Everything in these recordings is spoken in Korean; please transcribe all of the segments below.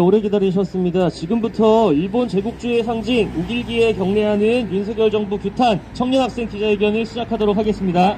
오래 기다리셨습니다. 지금부터 일본 제국주의 상징 우길기에 경례하는 윤석열 정부 규탄 청년학생 기자회견을 시작하도록 하겠습니다.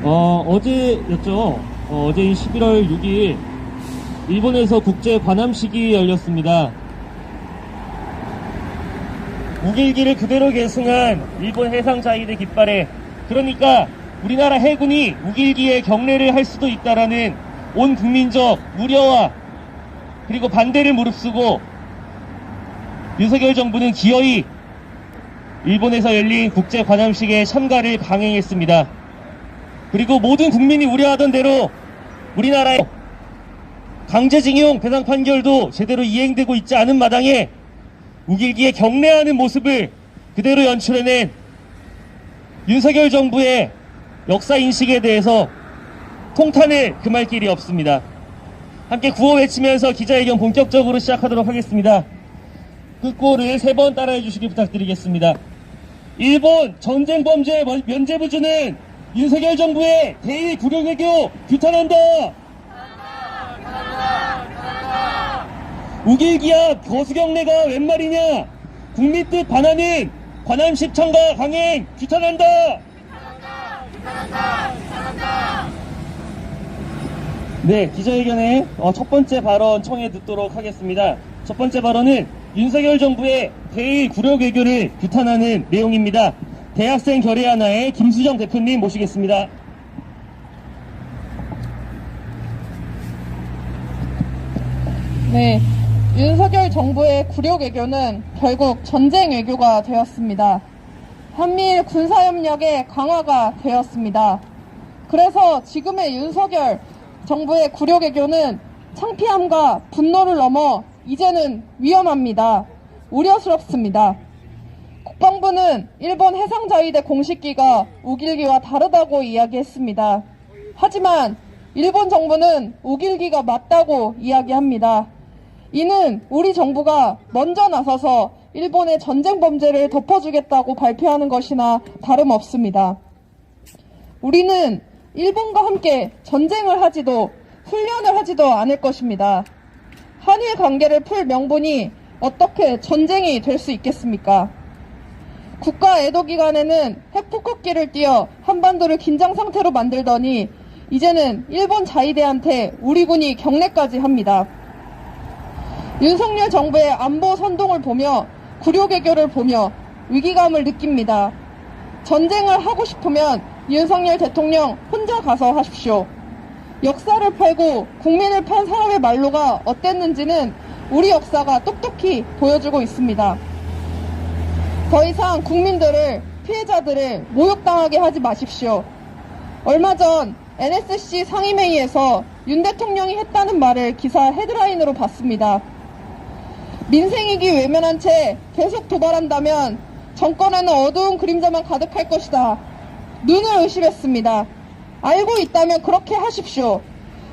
어제였죠. 어제인 11월 6일 일본에서 국제 관함식이 열렸습니다. 우길기를 그대로 계승한 일본 해상자위대 깃발에, 그러니까 우리나라 해군이 우길기에 경례를 할 수도 있다라는 온 국민적 우려와 그리고 반대를 무릅쓰고 윤석열 정부는 기어이 일본에서 열린 국제 관함식에 참가를 강행했습니다. 그리고 모든 국민이 우려하던 대로 우리나라의 강제징용 배상 판결도 제대로 이행되고 있지 않은 마당에 우길기에 경례하는 모습을 그대로 연출해낸 윤석열 정부의 역사인식에 대해서 통탄을 금할 길이 없습니다. 함께 구호 외치면서 기자회견 본격적으로 시작하도록 하겠습니다. 끝고를 3번 따라해 주시기 부탁드리겠습니다. 일본 전쟁범죄 면죄부주는 윤석열 정부의 대의 굴욕외교 규탄한다. 우길기 앞 거수경례가 웬 말이냐. 국민 뜻 반하는 관함식 참가 강행 규탄한다. 네, 기자회견의 첫 번째 발언 청해 듣도록 하겠습니다. 첫 번째 발언은 윤석열 정부의 대의 굴욕 외교를 규탄하는 내용입니다. 대학생 결의하나의 김수정 대표님 모시겠습니다. 네, 윤석열 정부의 굴욕 외교는 결국 전쟁 외교가 되었습니다. 한미일 군사협력의 강화가 되었습니다. 그래서 지금의 윤석열 정부의 굴욕 외교는 창피함과 분노를 넘어 이제는 위험합니다. 우려스럽습니다. 국방부는 일본 해상자위대 공식기가 우길기와 다르다고 이야기했습니다. 하지만 일본 정부는 우길기가 맞다고 이야기합니다. 이는 우리 정부가 먼저 나서서 일본의 전쟁 범죄를 덮어주겠다고 발표하는 것이나 다름없습니다. 우리는 일본과 함께 전쟁을 하지도 훈련을 하지도 않을 것입니다. 한일 관계를 풀 명분이 어떻게 전쟁이 될 수 있겠습니까? 국가 애도 기간에는 핵폭격기를 띄워 한반도를 긴장 상태로 만들더니 이제는 일본 자위대한테 우리 군이 경례까지 합니다. 윤석열 정부의 안보 선동을 보며 굴욕 외교를 보며 위기감을 느낍니다. 전쟁을 하고 싶으면 윤석열 대통령 혼자 가서 하십시오. 역사를 팔고 국민을 판 사람의 말로가 어땠는지는 우리 역사가 똑똑히 보여주고 있습니다. 더 이상 국민들을, 피해자들을 모욕당하게 하지 마십시오. 얼마 전 NSC 상임회의에서 윤 대통령이 했다는 말을 기사 헤드라인으로 봤습니다. 민생이기 외면한 채 계속 도발한다면 정권에는 어두운 그림자만 가득할 것이다. 눈을 의심했습니다. 알고 있다면 그렇게 하십시오.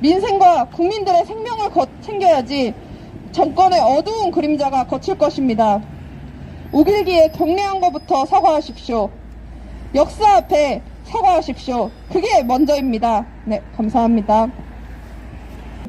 민생과 국민들의 생명을 챙겨야지 정권의 어두운 그림자가 거칠 것입니다. 우길기에 경례한 것부터 사과하십시오. 역사 앞에 사과하십시오. 그게 먼저입니다. 네, 감사합니다.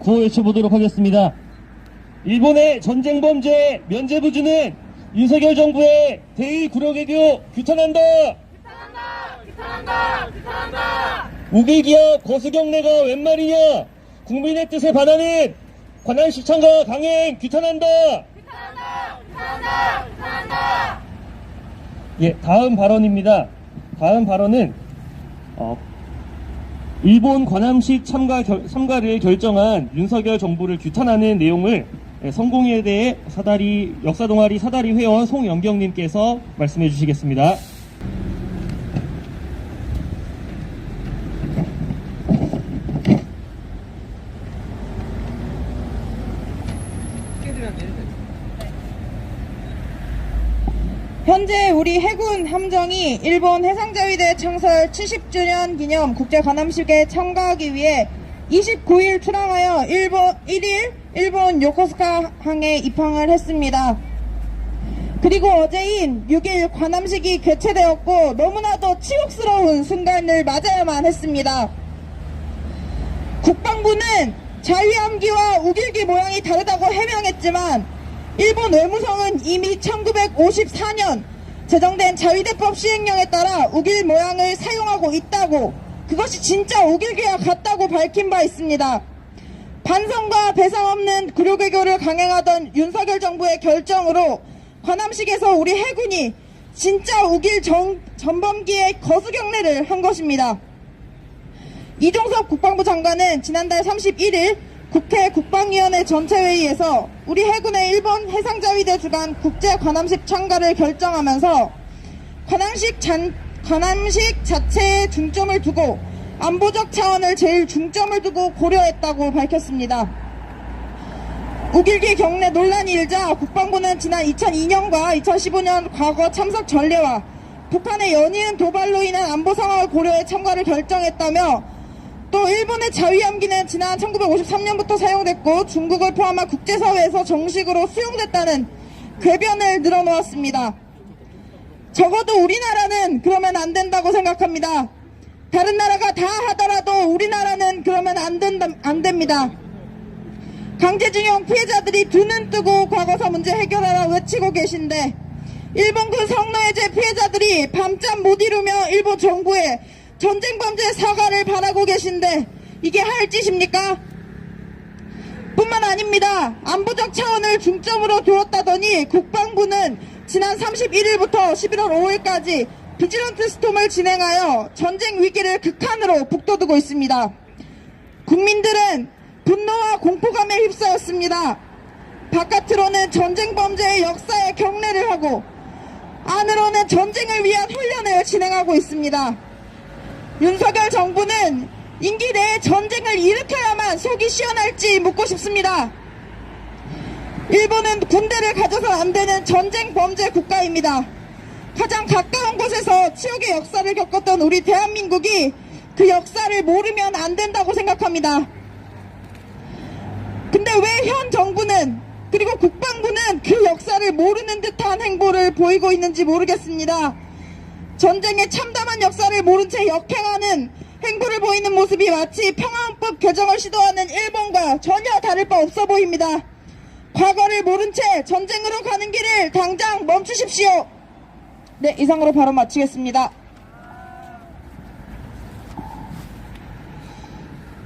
구호 외쳐보도록 하겠습니다. 일본의 전쟁범죄 면죄부주는 윤석열 정부의 대의 굴욕 외교 규탄한다. 규탄한다. 우길기 앞 거수경례가 웬 말이냐. 국민의 뜻에 반하는 관함식 참가 강행 규탄한다. 규탄한다. 예, 다음 발언입니다. 다음 발언은 일본 관함식 참가를 결정한 윤석열 정부를 규탄하는 내용을 성공회대 역사동아리 사다리 회원 송영경님께서 말씀해 주시겠습니다. 현재 우리 해군 함정이 일본 해상자위대 창설 70주년 기념 국제 관함식에 참가하기 위해 29일 출항하여 일본 요코스카 항에 입항을 했습니다. 그리고 어제인 6일 관함식이 개최되었고 너무나도 치욕스러운 순간을 맞아야만 했습니다. 국방부는 자위함기와 우길기 모양이 다르다고 해명했지만 일본 외무성은 이미 1954년 제정된 자위대법 시행령에 따라 우길 모양을 사용하고 있다고, 그것이 진짜 우길기와 같다고 밝힌 바 있습니다. 반성과 배상 없는 구류개교를 강행하던 윤석열 정부의 결정으로 관함식에서 우리 해군이 진짜 우길 전범기의 거수경례를 한 것입니다. 이종섭 국방부 장관은 지난달 31일 국회 국방위원회 전체회의에서 우리 해군의 일본 해상자위대 주간 국제관함식 참가를 결정하면서 관함식 자체에 중점을 두고 안보적 차원을 제일 중점을 두고 고려했다고 밝혔습니다. 우길기 경례 논란이 일자 국방부는 지난 2002년과 2015년 과거 참석 전례와 북한의 연이은 도발로 인한 안보 상황을 고려해 참가를 결정했다며, 또 일본의 자위함기는 지난 1953년부터 사용됐고 중국을 포함한 국제사회에서 정식으로 수용됐다는 궤변을 늘어놓았습니다. 적어도 우리나라는 그러면 안 된다고 생각합니다. 다른 나라가 다 하더라도 우리나라는 그러면 안 됩니다. 강제징용 피해자들이 두 눈 뜨고 과거사 문제 해결하라 외치고 계신데 일본군 성노예제 피해자들이 밤잠 못 이루며 일본 정부에 전쟁범죄 사과를 바라고 계신데 이게 할 짓입니까? 뿐만 아닙니다. 안보적 차원을 중점으로 두었다더니 국방부는 지난 31일부터 11월 5일까지 비지런트 스톰을 진행하여 전쟁 위기를 극한으로 북돋우고 있습니다. 국민들은 분노와 공포감에 휩싸였습니다. 바깥으로는 전쟁 범죄의 역사에 경례를 하고 안으로는 전쟁을 위한 훈련을 진행하고 있습니다. 윤석열 정부는 임기 내에 전쟁을 일으켜야만 속이 시원할지 묻고 싶습니다. 일본은 군대를 가져서 안 되는 전쟁 범죄 국가입니다. 가장 가까운 곳에서 치욕의 역사를 겪었던 우리 대한민국이 그 역사를 모르면 안 된다고 생각합니다. 근데 왜 현 정부는, 그리고 국방부는 그 역사를 모르는 듯한 행보를 보이고 있는지 모르겠습니다. 전쟁의 참담한 역사를 모른 채 역행하는 행보를 보이는 모습이 마치 평화헌법 개정을 시도하는 일본과 전혀 다를 바 없어 보입니다. 과거를 모른 채 전쟁으로 가는 길을 당장 멈추십시오. 네, 이상으로 발언 마치겠습니다.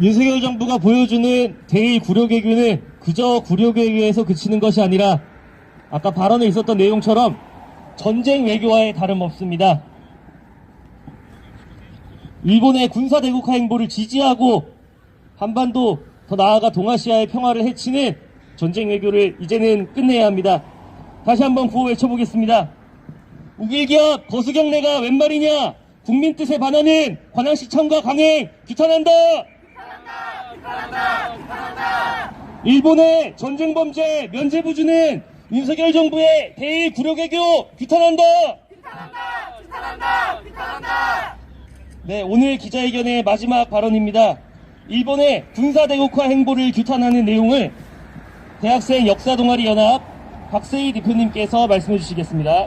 윤석열 정부가 보여주는 대의구려개교는 그저 구려개교에서 그치는 것이 아니라 아까 발언에 있었던 내용처럼 전쟁 외교와의 다름없습니다. 일본의 군사대국화 행보를 지지하고 한반도, 더 나아가 동아시아의 평화를 해치는 전쟁 외교를 이제는 끝내야 합니다. 다시 한번 구호 외쳐보겠습니다. 우길기와 거수경례가 웬 말이냐? 국민 뜻에 반하는 관함식 참가 강행 규탄한다! 일본의 전쟁범죄 면제부주는 윤석열 정부의 대의구려개교 규탄한다! 네, 오늘 기자회견의 마지막 발언입니다. 일본의 군사대국화 행보를 규탄하는 내용을 대학생 역사동아리 연합 박세희 대표님께서 말씀해 주시겠습니다.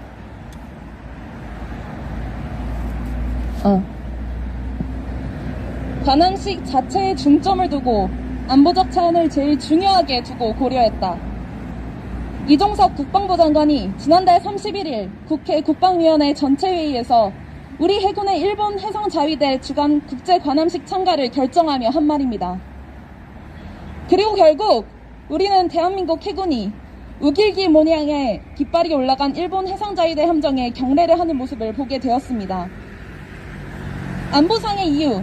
관함식 자체에 중점을 두고 안보적 차원을 제일 중요하게 두고 고려했다. 이종석 국방부 장관이 지난달 31일 국회 국방위원회 전체회의에서 우리 해군의 일본 해상자위대 주간 국제관함식 참가를 결정하며 한 말입니다. 그리고 결국 우리는 대한민국 해군이 우길기 모양의 깃발이 올라간 일본 해상자위대 함정에 경례를 하는 모습을 보게 되었습니다. 안보상의 이유,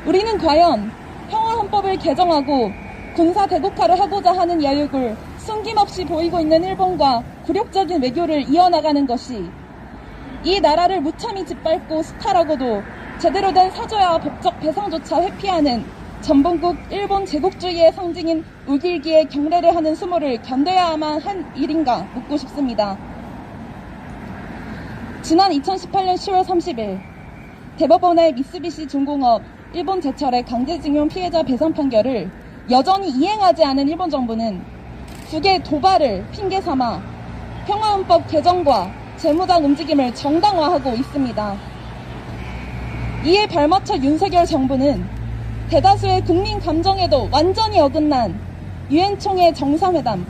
우리는 과연 평화헌법을 개정하고 군사대국화를 하고자 하는 야욕을 숨김없이 보이고 있는 일본과 굴욕적인 외교를 이어나가는 것이 이 나라를 무참히 짓밟고 수탈하고도 제대로 된 사죄와 법적 배상조차 회피하는 전범국 일본 제국주의의 상징인 우길기에 경례를 하는 수모를 견뎌야만 한 일인가 묻고 싶습니다. 지난 2018년 10월 30일 대법원의 미쓰비시 중공업 일본 제철의 강제징용 피해자 배상 판결을 여전히 이행하지 않은 일본 정부는 국의 도발을 핑계 삼아 평화헌법 개정과 재무장 움직임을 정당화하고 있습니다. 이에 발맞춰 윤석열 정부는 대다수의 국민 감정에도 완전히 어긋난 유엔 총회 정상회담,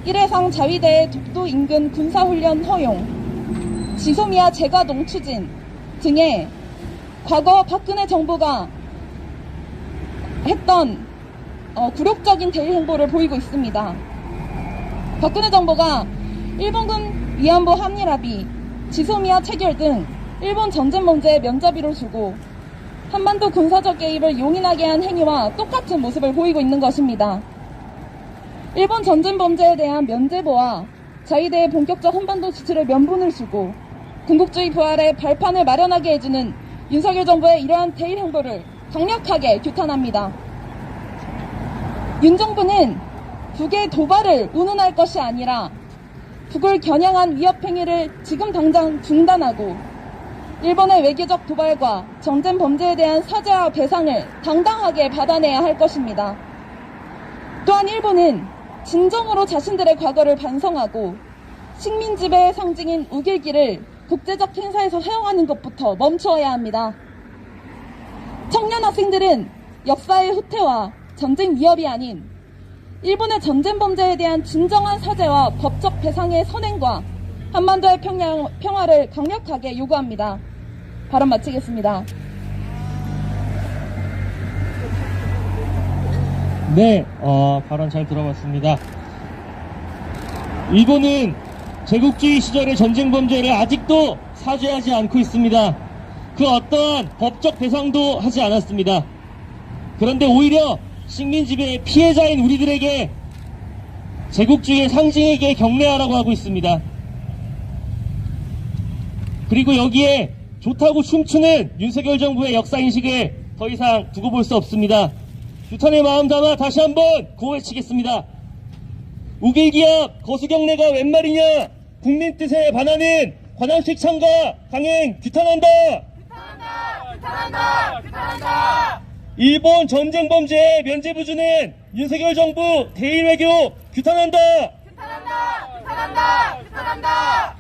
1회상 자위대의 독도 인근 군사훈련 허용, 지소미아 재가동 추진 등의 과거 박근혜 정부가 했던 굴욕적인 대일 행보를 보이고 있습니다. 박근혜 정부가 일본군 위안부 합리합의, 지소미아 체결 등 일본 전쟁 범죄에 면죄비를 주고 한반도 군사적 개입을 용인하게 한 행위와 똑같은 모습을 보이고 있는 것입니다. 일본 전쟁 범죄에 대한 면죄부와 자위대의 본격적 한반도 지출에 면분을 주고 군국주의 부활의 발판을 마련하게 해주는 윤석열 정부의 이러한 대일 행보를 강력하게 규탄합니다. 윤 정부는 북의 도발을 운운할 것이 아니라 북을 겨냥한 위협 행위를 지금 당장 중단하고 일본의 외교적 도발과 전쟁 범죄에 대한 사죄와 배상을 당당하게 받아내야 할 것입니다. 또한 일본은 진정으로 자신들의 과거를 반성하고 식민 지배의 상징인 우길기를 국제적 행사에서 사용하는 것부터 멈추어야 합니다. 청년 학생들은 역사의 후퇴와 전쟁 위협이 아닌 일본의 전쟁 범죄에 대한 진정한 사죄와 법적 배상의 선행과 한반도의 평화를 강력하게 요구합니다. 발언 마치겠습니다. 네, 발언 잘 들어봤습니다. 일본은 제국주의 시절의 전쟁 범죄를 아직도 사죄하지 않고 있습니다. 그 어떠한 법적 배상도 하지 않았습니다. 그런데 오히려 식민 지배의 피해자인 우리들에게 제국주의의 상징에게 경례하라고 하고 있습니다. 그리고 여기에 좋다고 춤추는 윤석열 정부의 역사인식을 더 이상 두고 볼 수 없습니다. 규탄의 마음 담아 다시 한번 구호외치겠습니다. 우길기합 거수경례가 웬 말이냐? 국민 뜻에 반하는 관함식 참가 강행 규탄한다. 규탄한다. 일본 전쟁 범죄에 면죄부 주는 윤석열 정부 대일 외교 규탄한다. 규탄한다.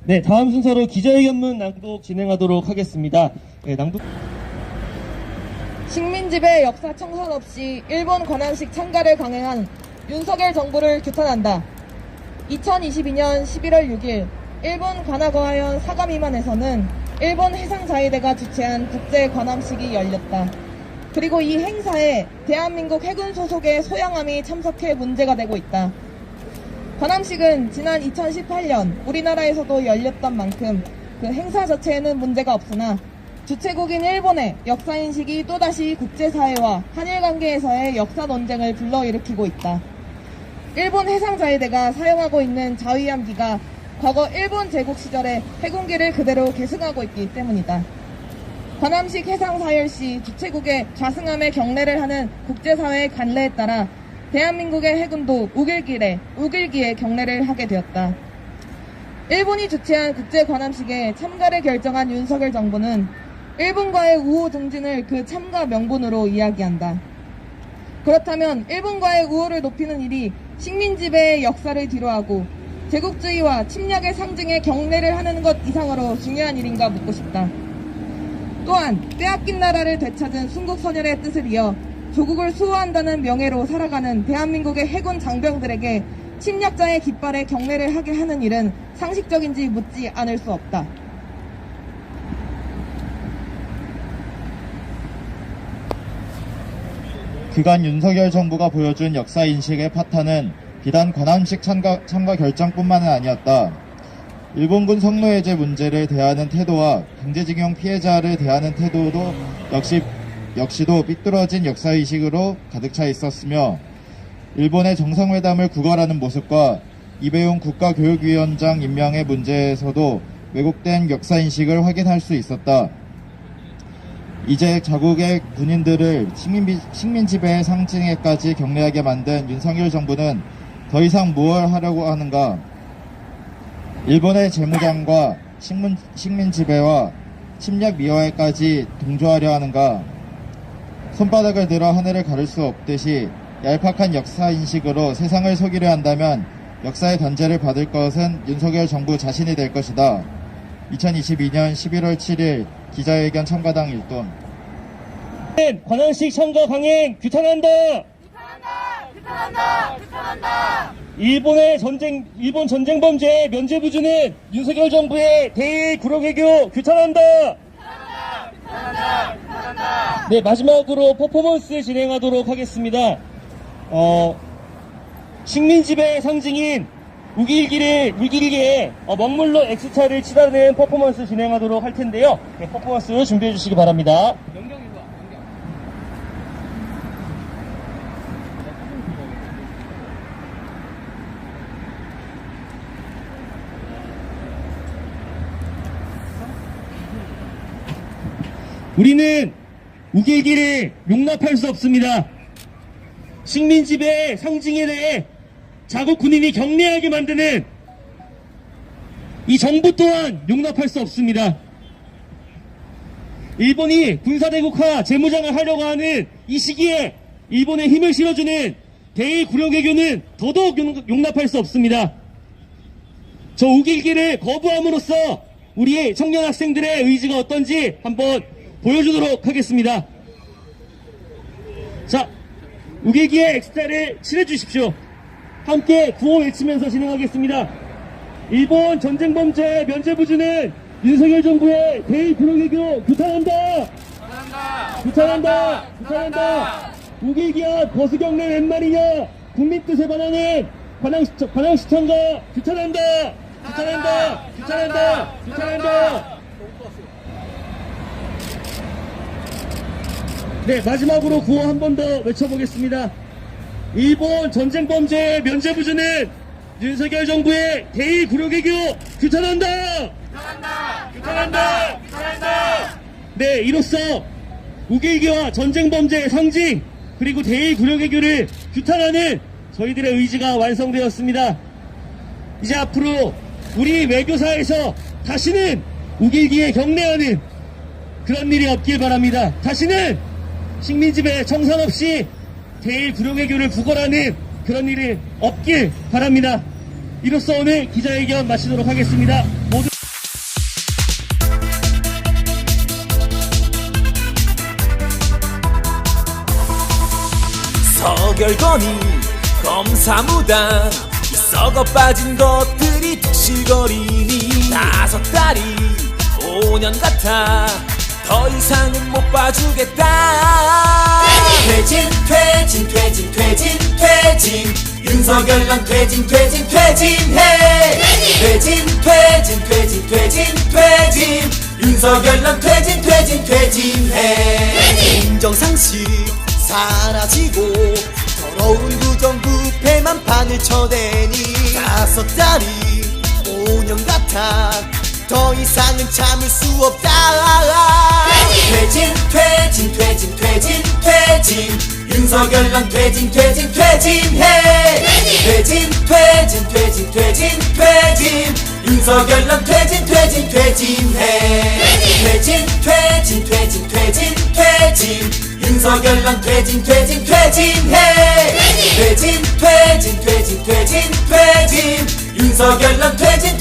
네, 다음 순서로 기자회견문 낭독 진행하도록 하겠습니다. 네, 낭독. 식민지배 역사 청산 없이 일본 관함식 참가를 강행한 윤석열 정부를 규탄한다. 2022년 11월 6일 일본 가나가와현 사가미만에서는 일본 해상자위대가 주최한 국제 관함식이 열렸다. 그리고 이 행사에 대한민국 해군 소속의 소양함이 참석해 문제가 되고 있다. 관함식은 지난 2018년 우리나라에서도 열렸던 만큼 그 행사 자체에는 문제가 없으나 주최국인 일본의 역사인식이 또다시 국제사회와 한일관계에서의 역사 논쟁을 불러일으키고 있다. 일본 해상자위대가 사용하고 있는 자위함기가 과거 일본 제국 시절의 해군기를 그대로 계승하고 있기 때문이다. 관함식 해상사열 시 주최국의 좌승함에 경례를 하는 국제사회의 관례에 따라 대한민국의 해군도 우길기에 경례를 하게 되었다. 일본이 주최한 국제관함식에 참가를 결정한 윤석열 정부는 일본과의 우호 증진을 그 참가 명분으로 이야기한다. 그렇다면 일본과의 우호를 높이는 일이 식민지배의 역사를 뒤로하고 제국주의와 침략의 상징에 경례를 하는 것 이상으로 중요한 일인가 묻고 싶다. 또한 빼앗긴 나라를 되찾은 순국선열의 뜻을 이어 조국을 수호한다는 명예로 살아가는 대한민국의 해군 장병들에게 침략자의 깃발에 경례를 하게 하는 일은 상식적인지 묻지 않을 수 없다. 그간 윤석열 정부가 보여준 역사인식의 파탄은 비단 관함식 참가 결정뿐만은 아니었다. 일본군 성노예제 문제를 대하는 태도와 강제징용 피해자를 대하는 태도도 역시도 삐뚤어진 역사의식으로 가득 차 있었으며 일본의 정상회담을 구걸하는 모습과 이배용 국가교육위원장 임명의 문제에서도 왜곡된 역사인식을 확인할 수 있었다. 이제 자국의 군인들을 식민지배의 상징에까지 경례하게 만든 윤석열 정부는 더 이상 무엇을 하려고 하는가? 일본의 재무장과 식민지배와 침략 미화에까지 동조하려 하는가? 손바닥을 들어 하늘을 가를 수 없듯이 얄팍한 역사인식으로 세상을 속이려 한다면 역사의 단죄를 받을 것은 윤석열 정부 자신이 될 것이다. 2022년 11월 7일 기자회견 참가당 일돈. 관함식 참가 강행 규탄한다. 일본 전쟁 범죄 면제 부주는 윤석열 정부의 대일 구력외교 규탄한다. 네, 마지막으로 퍼포먼스 진행하도록 하겠습니다. 식민지배 상징인 우길기에 먹물로 X차를 치닫는 퍼포먼스 진행하도록 할 텐데요. 네, 퍼포먼스 준비해 주시기 바랍니다. 우리는 우길기를 용납할 수 없습니다. 식민지배 상징에 대해 자국 군인이 경례하게 만드는 이 정부 또한 용납할 수 없습니다. 일본이 군사대국화 재무장을 하려고 하는 이 시기에 일본에 힘을 실어주는 대일 구력외교는 더더욱 용납할 수 없습니다. 저 우길기를 거부함으로써 우리 청년 학생들의 의지가 어떤지 한번 보여주도록 하겠습니다. 자, 우길기의 X자를 칠해주십시오. 함께 구호 외치면서 진행하겠습니다. 일본 전쟁범죄 면제부주는 윤석열 정부의 대일 구력외교 규탄한다. 규탄한다. 우길기와 거수경례 웬 말이냐. 국민 뜻에 반하는 관함시청과 규탄한다. 네, 마지막으로 구호 한 번 더 외쳐보겠습니다. 일본 전쟁범죄 면제부주는 윤석열 정부의 대일 구력외교 규탄한다. 네, 이로써 우길기와 전쟁범죄의 상징 그리고 대일 구력외교를 규탄하는 저희들의 의지가 완성되었습니다. 이제 앞으로 우리 외교사에서 다시는 우길기에 경례하는 그런 일이 없길 바랍니다. 다시는 식민지배 청산 없이 대일 구력외교를 부걸하는 그런 일이 없길 바랍니다. 이로써 오늘 기자회견 마치도록 하겠습니다. 모두 서결건이 검사무당 이 썩어 빠진 것들이 득실거리니 5달이 5년 같아 더 이상은 못 봐주겠다. 퇴진 윤석열 넌 퇴진해. 퇴진 윤석열 넌 퇴진해. 인정상식 사라지고 더러운 부정부패만 판을 쳐대니 5달이 5년 같아 더 이상은 참을 수 없다. 퇴진 윤석열 넌 퇴진해. 퇴진 윤석열 넌 퇴진해. 퇴진 윤석열 넌 퇴진해. 퇴진 윤석열 넌 퇴진해.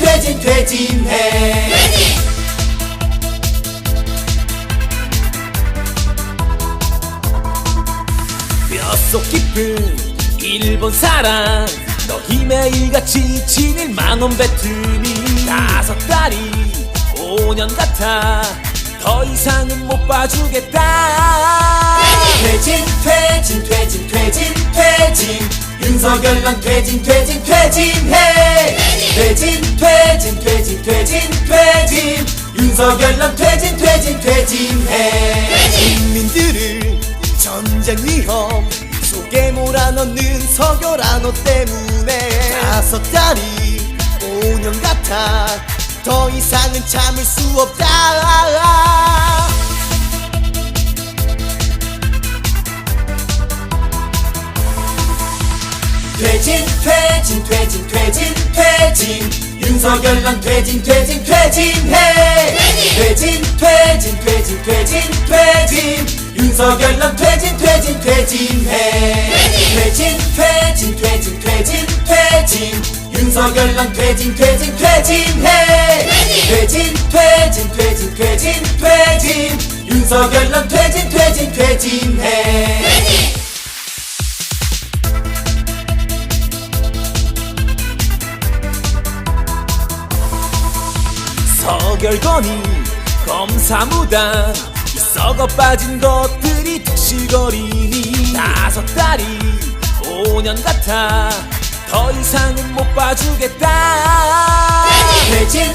뼛속 깊은 일본 사랑 너희 매일같이 진일만원 뱉으니 5달이 5년 같아 더 이상은 못 봐주겠다. 퇴진 윤석열 넌 퇴진해. 퇴진 윤석열 넌 퇴진해. 국민들을 전쟁 위험 속에 몰아넣는 서결한 너 때문에 5달이 5년 같아 더 이상은 참을 수 없다. 퇴진 윤석열 넌 퇴진해. 퇴진 윤석열 넌 퇴진해. 퇴진 윤석열 넌 퇴진해. 퇴진 윤석열 넌 퇴진해. 퇴진해 서결건이 검사무당 이 썩어 빠진 것들이 득실거리니 5달이 5년 같아 더 이상은 못 봐주겠다 퇴진